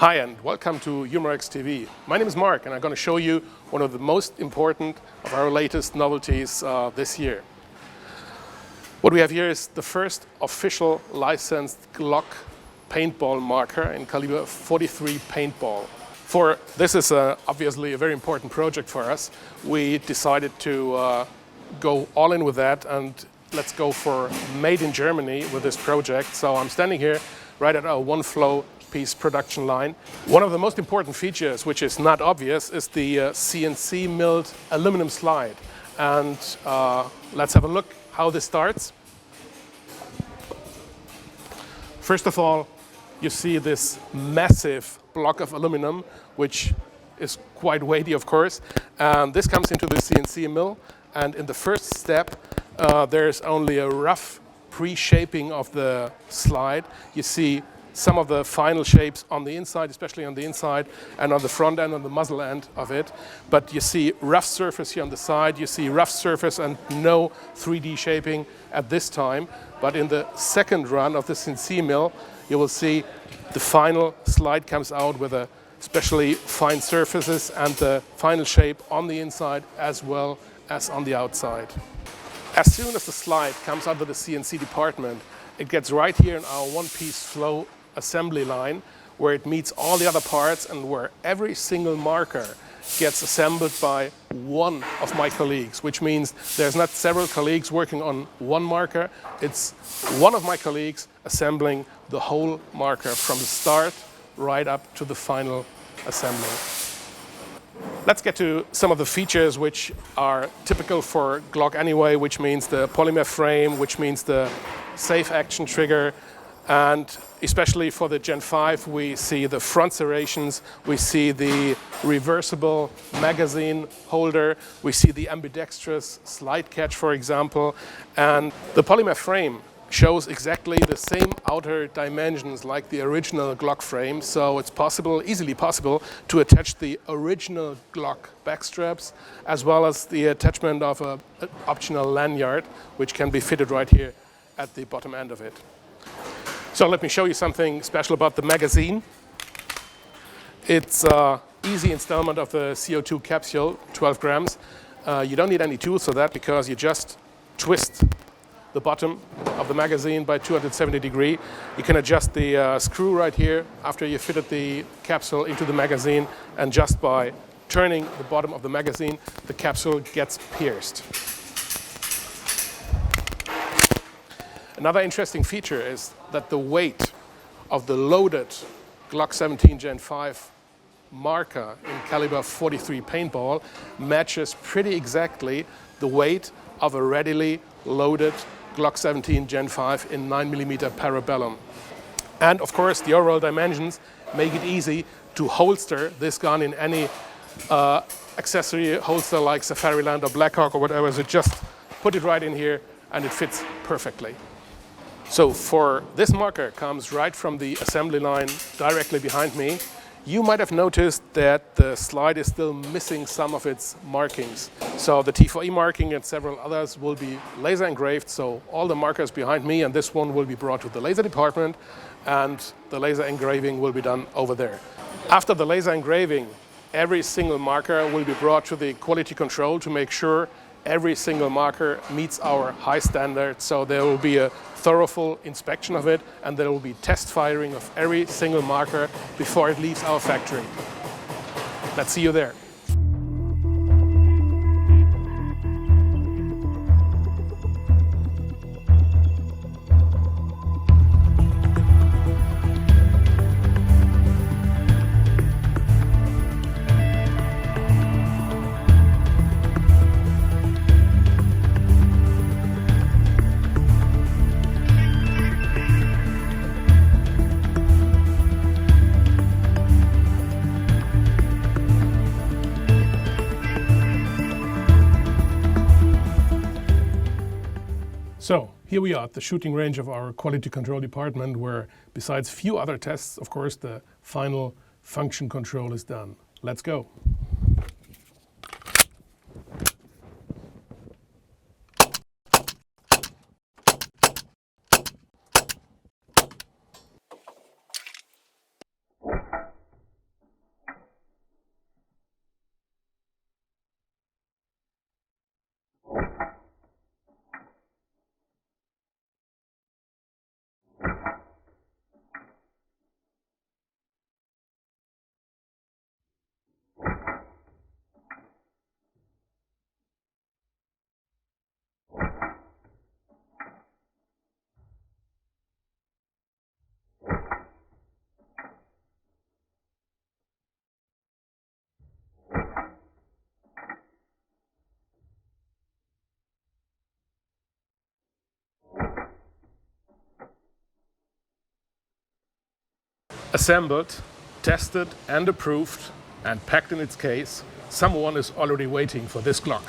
Hi and welcome to Umarex TV. My name is Mark and I'm going to show you one of the most important of our latest novelties this year. What we have here is the first official licensed GLOCK paintball marker in caliber 43 paintball. This is obviously a very important project for us. We decided to go all in with that and let's go for made in Germany with this project. So I'm standing here right at our one flow piece production line. One of the most important features, which is not obvious, is the CNC milled aluminum slide. And let's have a look how this starts. First of all, you see this massive block of aluminum, which is quite weighty, of course. And this comes into the CNC mill. And in the first step, there's only a rough pre-shaping of the slide. You see some of the final shapes on the inside, especially on the inside, and on the front end, on the muzzle end of it. But you see rough surface here on the side, you see rough surface and no 3D shaping at this time. But in the second run of the CNC mill, you will see the final slide comes out with a especially fine surfaces and the final shape on the inside as well as on the outside. As soon as the slide comes out of the CNC department, it gets right here in our one-piece flow assembly line where it meets all the other parts and where every single marker gets assembled by one of my colleagues, which means there's not several colleagues working on one marker. It's one of my colleagues assembling the whole marker from the start right up to the final assembly. Let's get to some of the features which are typical for GLOCK anyway, which means the polymer frame, which means the safe action trigger, and especially for the Gen 5, we see the front serrations, we see the reversible magazine holder, we see the ambidextrous slide catch, for example, and the polymer frame shows exactly the same outer dimensions like the original GLOCK frame, so it's easily possible to attach the original GLOCK backstraps as well as the attachment of an optional lanyard, which can be fitted right here at the bottom end of it. So let me show you something special about the magazine. It's easy installment of the CO2 capsule, 12 grams. You don't need any tools for that because you just twist the bottom of the magazine by 270 degrees. You can adjust the screw right here after you fitted the capsule into the magazine, and just by turning the bottom of the magazine, the capsule gets pierced. Another interesting feature is that the weight of the loaded GLOCK 17 Gen 5 marker in caliber 43 paintball matches pretty exactly the weight of a readily loaded GLOCK 17 Gen 5 in 9mm parabellum. And of course, the overall dimensions make it easy to holster this gun in any accessory holster like Safariland or Blackhawk or whatever. So just put it right in here and it fits perfectly. So for this marker comes right from the assembly line directly behind me. You might have noticed that the slide is still missing some of its markings. So the T4E marking and several others will be laser engraved. So all the markers behind me and this one will be brought to the laser department and the laser engraving will be done over there. After the laser engraving, every single marker will be brought to the quality control to make sure every single marker meets our high standards. So there will be a thorough full inspection of it and there will be test firing of every single marker before it leaves our factory. Let's see you there. So here we are at the shooting range of our quality control department where, besides few other tests, of course, the final function control is done. Let's go. assembled, tested and approved and packed in its case, someone is already waiting for this Glock.